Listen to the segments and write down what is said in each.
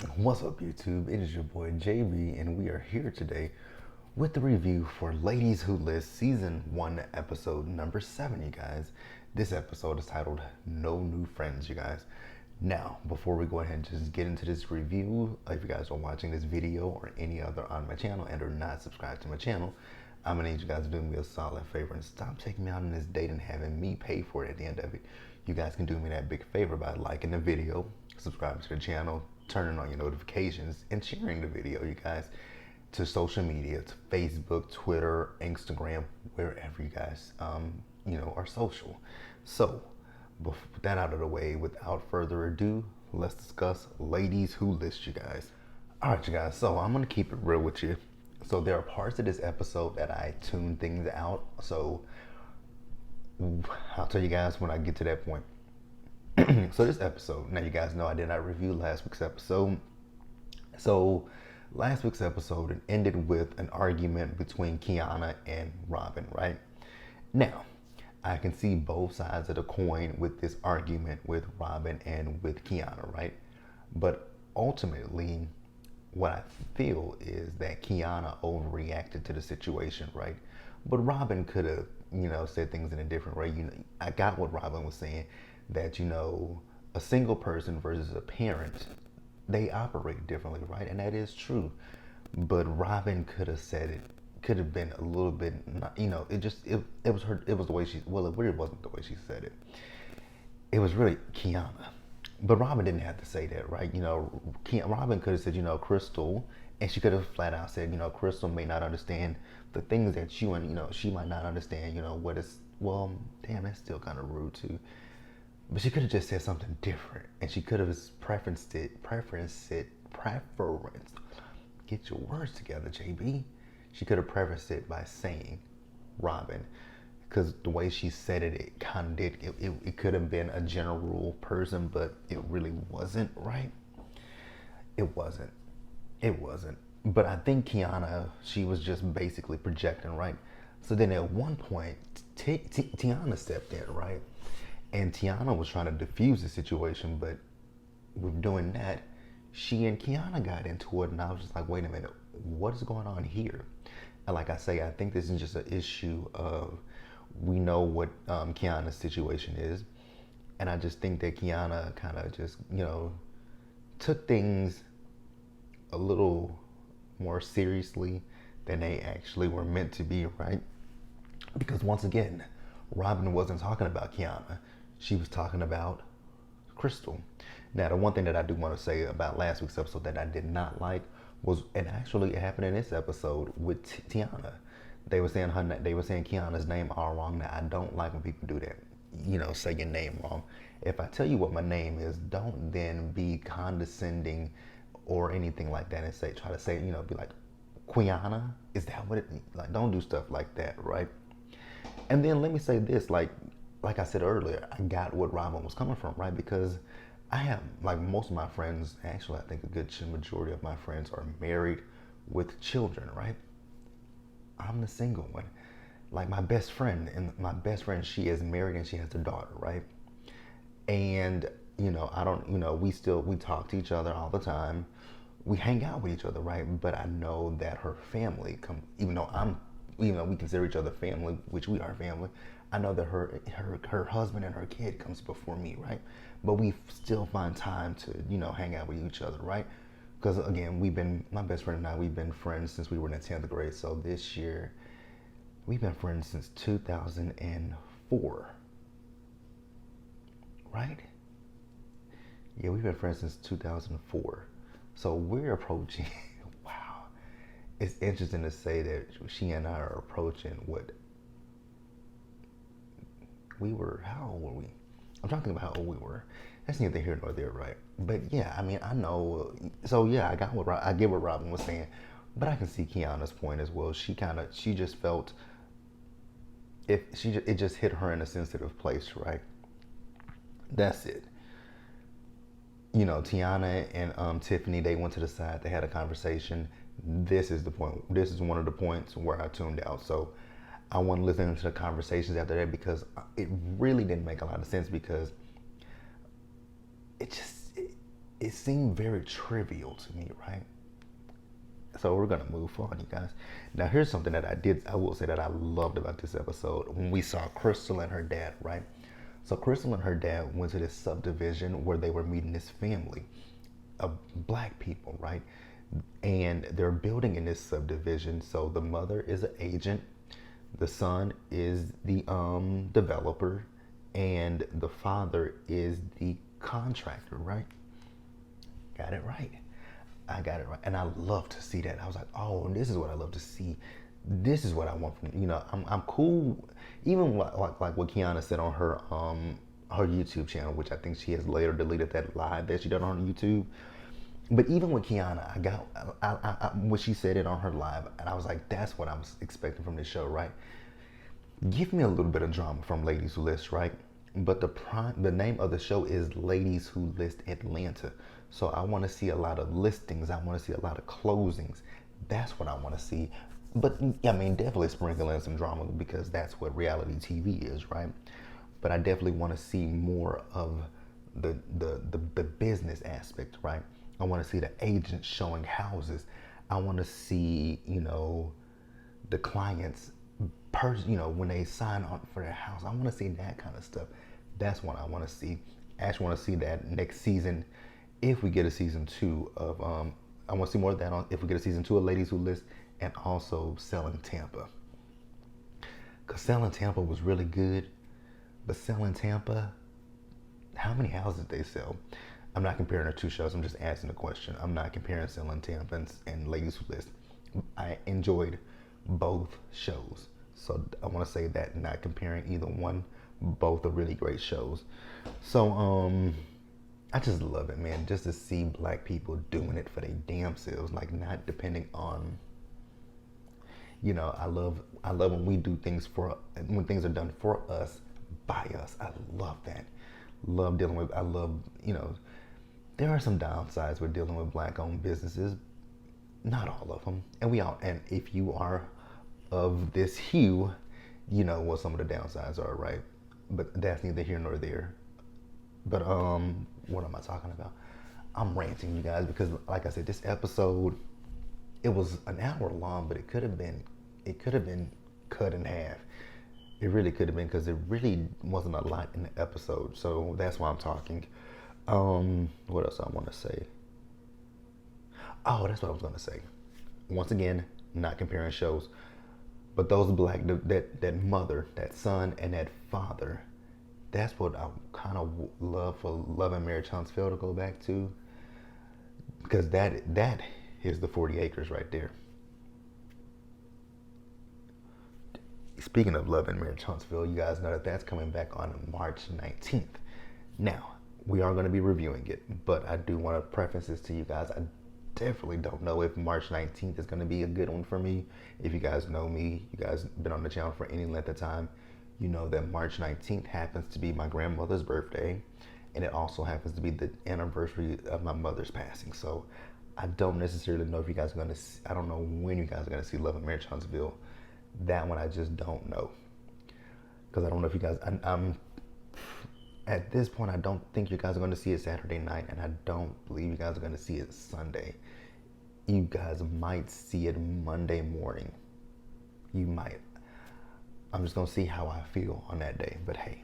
What's up, YouTube? It is your boy JB, and we are here today with the review for Ladies Who List Season 1, Episode number 7, you guys. This episode is titled No New Friends, you guys. Now, before we go ahead and just get into this review, if you guys are watching this video or any other on my channel and are not subscribed to my channel, I'm gonna need you guys to do me a solid favor and stop taking me out on this date and having me pay for it at the end of it. You guys can do me that big favor by liking the video, subscribing to the channel, turning on your notifications, and sharing the video, you guys, to social media, to Facebook, Twitter, Instagram, wherever you guys, are social. So, with that out of the way, without further ado, let's discuss Ladies Who List, you guys. All right, you guys, so I'm going to keep it real with you. So there are parts of this episode that I tune things out. So I'll tell you guys when I get to that point. So this episode, now you guys know I did not review last week's episode. So last week's episode, it ended with an argument between Kiana and Robin, right? Now, I can see both sides of the coin with this argument with Robin and with Kiana, right? But ultimately, what I feel is that Kiana overreacted to the situation, right? But Robin could have, said things in a different way. I got what Robin was saying, that, a single person versus a parent, they operate differently, right? And that is true. But Robin could have said it, could have been a little bit, it was her, it was the way she, well, it really wasn't the way she said it. It was really Kiana. But Robin didn't have to say that, right? Robin could have said, Crystal, and she could have flat out said, Crystal may not understand the things that you and, she might not understand, what is, well, damn, that's still kind of rude too. But she could have just said something different, and she could have preferenced. Get your words together, JB. She could have prefaced it by saying, Robin, because the way she said it, it kind of did. It could have been a general person, but it really wasn't, right? It wasn't. It wasn't. But I think Kiana, she was just basically projecting, right? So then at one point, Tiana stepped in, right? And Tiana was trying to diffuse the situation, but with doing that, she and Kiana got into it, and I was just like, wait a minute, what is going on here? And like I say, I think this is just an issue of, we know what Kiana's situation is, and I just think that Kiana kind of just, took things a little more seriously than they actually were meant to be, right? Because once again, Robin wasn't talking about Kiana. She was talking about Crystal. Now, the one thing that I do want to say about last week's episode that I did not like was, and actually it happened in this episode with Tiana. They were saying Kiana's name all wrong. Now, I don't like when people do that. Say your name wrong. If I tell you what my name is, don't then be condescending or anything like that and try to say, be like, Quiana? Is that what it, like, don't do stuff like that, right? And then let me say this, like I said earlier, I got what Robin was coming from, right? Because I have, like, most of my friends, actually I think a good majority of my friends are married with children, right? I'm the single one. Like my best friend, she is married and she has a daughter, right? And, I don't, we talk to each other all the time. We hang out with each other, right? But I know that her family, even though we consider each other family, which we are family, I know that her husband and her kid comes before me, right? But we still find time to, hang out with each other, right? Because again, my best friend and I, we've been friends since we were in the 10th grade. So this year, we've been friends since 2004, right? Yeah, we've been friends since 2004. So we're approaching, wow. It's interesting to say that she and I are approaching what we were, how old were we? I'm talking about how old we were. That's neither here nor there, right? But yeah, I mean, I know. So yeah, I get what Robin was saying, but I can see Kiana's point as well. She just felt it just hit her in a sensitive place, right? That's it. Tiana and Tiffany, they went to the side. They had a conversation. This is the point. This is one of the points where I tuned out. So I wasn't listening to the conversations after that because it really didn't make a lot of sense because it seemed very trivial to me, right? So we're gonna move on, you guys. Now here's something that I will say that I loved about this episode when we saw Crystal and her dad, right? So Crystal and her dad went to this subdivision where they were meeting this family of black people, right? And they're building in this subdivision. So the mother is an agent, the son is the developer, and the father is the contractor, right? Got it right. I got it right. And I love to see that. I was like, oh, this is what I love to see. This is what I want from, I'm cool. Even like what Kiana said on her YouTube channel, which I think she has later deleted that live that she done on YouTube. But even with Kiana, what she said it on her live, and I was like, that's what I was expecting from this show, right? Give me a little bit of drama from Ladies Who List, right? But the name of the show is Ladies Who List Atlanta. So I want to see a lot of listings. I want to see a lot of closings. That's what I want to see. But I mean, definitely sprinkle in some drama because that's what reality TV is, right? But I definitely want to see more of the business aspect, right? I want to see the agents showing houses. I want to see, the clients, when they sign on for their house. I want to see that kind of stuff. That's what I want to see. I actually want to see that next season. If we get a season 2 of, I want to see more of that if we get a season 2 of Ladies Who List, and also Selling Tampa. Because Selling Tampa was really good, but Selling Tampa, how many houses did they sell? I'm not comparing the two shows, I'm just asking the question. I'm not comparing Selling Tampa and Ladies Who List. I enjoyed both shows. So I want to say that, not comparing either one, both are really great shows. So, I just love it, man. Just to see black people doing it for their damn selves, like not depending on. I love when we do things when things are done for us, by us. I love that. Love dealing with. I love, there are some downsides with dealing with black-owned businesses. Not all of them, and if you are of this hue, you know what some of the downsides are, right? But that's neither here nor there. But what am I talking about? I'm ranting, you guys, because like I said, this episode, it was an hour long, but it could have been cut in half. It really could have been, because it really wasn't a lot in the episode. So that's why I'm talking. What else I want to say? Oh, that's what I was going to say. Once again, not comparing shows, but those that mother, that son, and that father, that's what I kind of love for Love and Marriage Huntsville to go back to, because that is the 40 acres right there. Speaking of Love and Marriage Huntsville, you guys know that that's coming back on March 19th. Now, we are going to be reviewing it, but I do want to preface this to you guys. I definitely don't know if March 19th is going to be a good one for me. If you guys know me, you guys been on the channel for any length of time, you know that March 19th happens to be my grandmother's birthday, and it also happens to be the anniversary of my mother's passing. So I don't necessarily know if you guys are going to, I don't know when you guys are going to see Love and Marriage Huntsville. That one I just don't know. Because I don't know if you guys, I'm at this point, I don't think you guys are going to see it Saturday night, and I don't believe you guys are going to see it Sunday. You guys might see it Monday morning. You might. I'm just going to see how I feel on that day. But hey,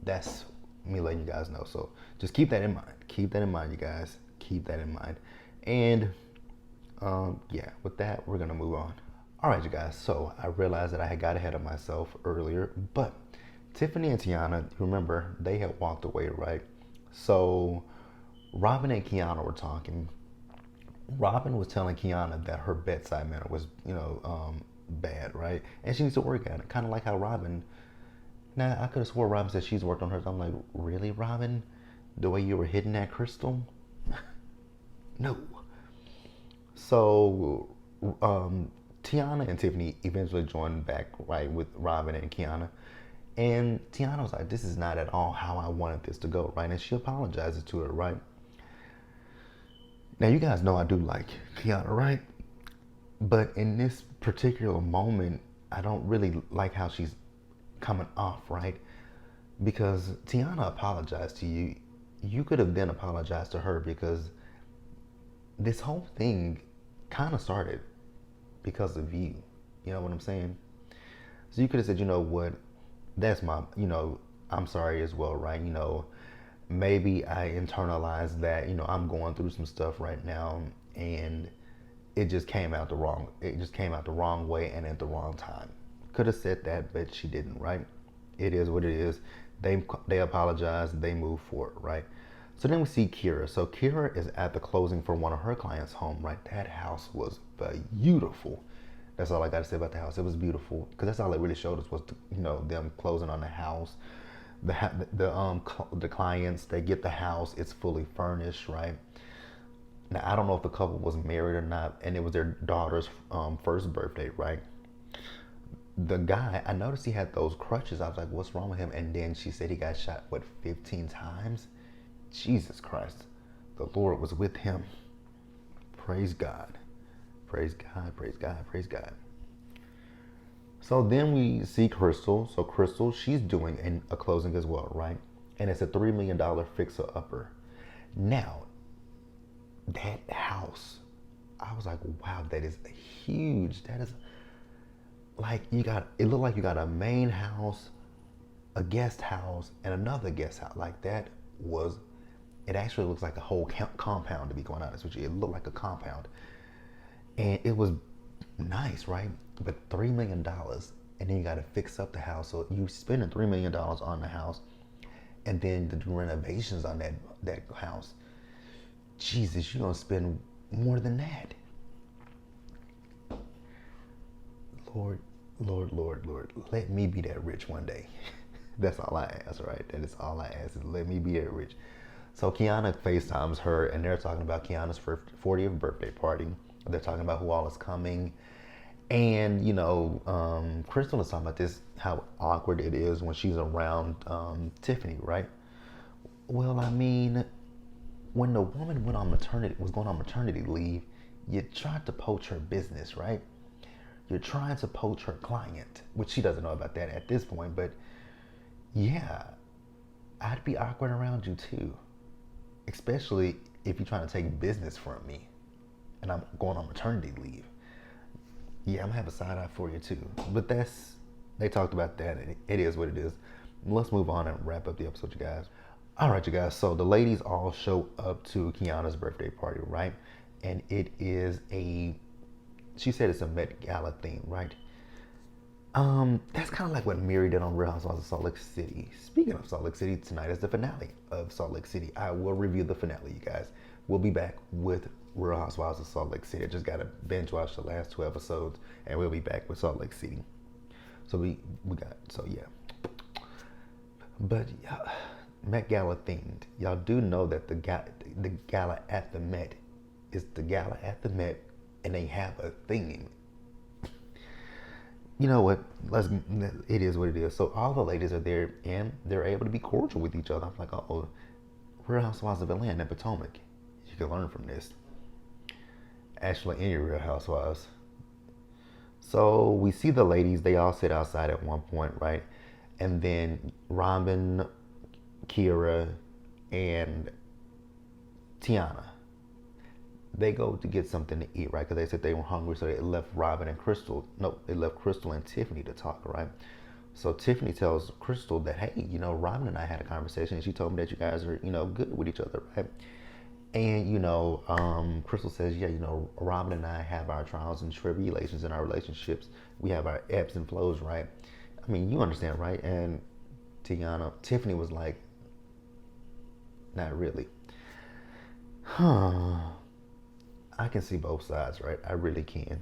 that's me letting you guys know. So just keep that in mind. Keep that in mind, you guys. Keep that in mind. And yeah, with that, we're going to move on. All right, you guys. So I realized that I had got ahead of myself earlier, but Tiffany and Tiana, remember, they had walked away, right? So Robin and Kiana were talking. Robin was telling Kiana that her bedside manner was, bad, right? And she needs to work at it. Kind of like how Robin, now I could have swore Robin said she's worked on hers. I'm like, really, Robin? The way you were hitting that crystal? No. So Tiana and Tiffany eventually joined back, right, with Robin and Kiana. And Tiana was like, this is not at all how I wanted this to go, right? And she apologizes to her, right? Now, you guys know I do like Kiana, right? But in this particular moment, I don't really like how she's coming off, right? Because Tiana apologized to you, you could have then apologized to her, because this whole thing kind of started because of you. You know what I'm saying? So you could have said, you know what, that's my, I'm sorry as well, right? Maybe I internalized that, I'm going through some stuff right now, and it just came out the wrong way and at the wrong time. Could have said that, but she didn't, right? It is what it is. They apologize, they move forward, right? So then we see Kira. So Kira is at the closing for one of her clients' home, right? That house was beautiful. That's all I got to say about the house. It was beautiful, because that's all it really showed us was, them closing on the house. The clients, they get the house. It's fully furnished, right? Now I don't know if the couple was married or not, and it was their daughter's first birthday, right? The guy, I noticed he had those crutches. I was like, what's wrong with him? And then she said he got shot, 15 times? Jesus Christ. The Lord was with him. Praise God. Praise God, praise God, praise God. So then we see Crystal. So Crystal, she's doing a closing as well, right? And it's a $3 million fixer-upper. Now, that house, I was like, wow, that is huge. That is, like, it looked like you got a main house, a guest house, and another guest house. Like, it actually looks like a whole compound, to be quite honest with you. It looked like a compound. And it was nice, right? But $3 million, and then you got to fix up the house. So you spending $3 million on the house, and then the renovations on that house. Jesus, you're going to spend more than that. Lord, Lord, Lord, Lord, let me be that rich one day. That's all I ask, right? That is all I ask, is let me be that rich. So Kiana FaceTimes her, and they're talking about Kiana's 40th birthday party. They're talking about who all is coming. And, Crystal is talking about this, how awkward it is when she's around Tiffany, right? Well, I mean, when the woman was going on maternity leave, you tried to poach her business, right? You're trying to poach her client, which she doesn't know about that at this point, but yeah, I'd be awkward around you too. Especially if you're trying to take business from me and I'm going on maternity leave. Yeah, I'm gonna have a side eye for you too. But they talked about that, and it is what it is. Let's move on and wrap up the episode, you guys. All right, you guys. So the ladies all show up to Kiana's birthday party, right? And it is she said it's a Met Gala theme, right? That's kind of like what Mary did on Real Housewives of Salt Lake City. Speaking of Salt Lake City, tonight is the finale of Salt Lake City. I will review the finale, you guys. We'll be back with Real Housewives of Salt Lake City. I just got to binge watch the last 2 episodes, and we'll be back with Salt Lake City. So yeah. But Met Gala themed. Y'all do know that the gala at the Met is the gala at the Met, and they have a theme. You know what? It is what it is. So all the ladies are there, and they're able to be cordial with each other. I'm like, oh, Real Housewives of Atlanta and Potomac. You can learn from this. Actually, any Real Housewives. So we see the ladies. They all sit outside at one point, right? And then Robin, Kira, and Tiana, they go to get something to eat, right? Because they said they were hungry, so they left Robin and Crystal. No, they left Crystal and Tiffany to talk, right? So Tiffany tells Crystal that, hey, Robin and I had a conversation, and she told me that you guys are, good with each other, right? And, Crystal says, yeah, Robin and I have our trials and tribulations in our relationships. We have our ebbs and flows, right? I mean, you understand, right? And Tiffany was like, not really. I can see both sides, right? I really can.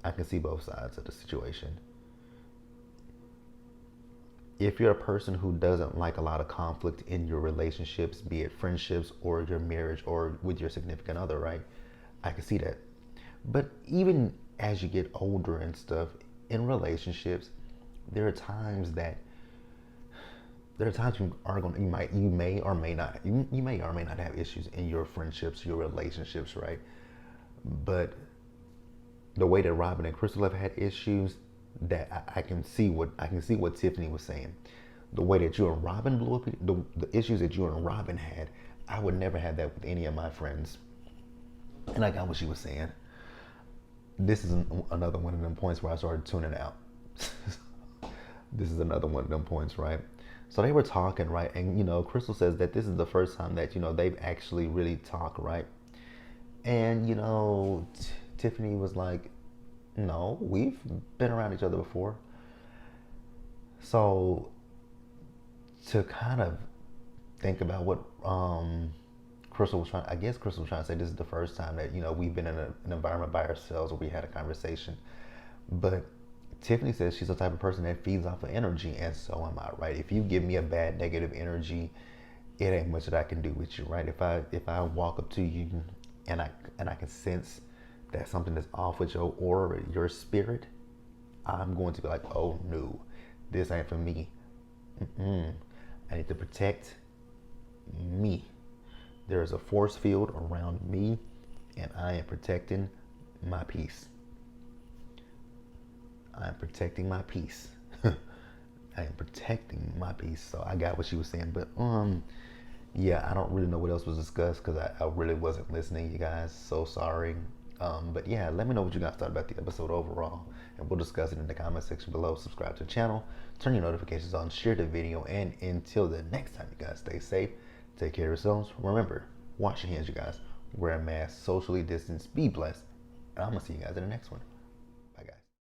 I can see both sides of the situation. If you're a person who doesn't like a lot of conflict in your relationships, be it friendships or your marriage or with your significant other, right? I can see that. But even as you get older and stuff, in relationships, there are times you may or may not have issues in your friendships, your relationships, right? But the way that Robin and Crystal have had issues, that I can see what Tiffany was saying. the way that you and Robin blew up, the issues that you and Robin had, I would never have that with any of my friends. And I got what she was saying. This is another one of them points where I started tuning out. This is another one of them points, right? So they were talking, right? And, Crystal says that this is the first time that, they've actually really talked, right? And, Tiffany was like, no, we've been around each other before. So to kind of think about what Crystal was trying, I guess Crystal was trying to say this is the first time that, we've been in an environment by ourselves where we had a conversation. But Tiffany says she's the type of person that feeds off of energy, and so am I, right? If you give me a bad negative energy, it ain't much that I can do with you, right? If I walk up to you and I can sense that something is off with your aura, your spirit, I'm going to be like, oh no, this ain't for me. I need to protect me. There is a force field around me, and I am protecting my peace. I am protecting my peace. I am protecting my peace. So I got what she was saying, but yeah, I don't really know what else was discussed because I really wasn't listening, you guys. So sorry. But yeah, let me know what you guys thought about the episode overall, and we'll discuss it in the comment section below. Subscribe to the channel, turn your notifications on, share the video, and until the next time, you guys stay safe, take care of yourselves. Remember, wash your hands, you guys. Wear a mask, socially distance, be blessed, and I'm gonna see you guys in the next one.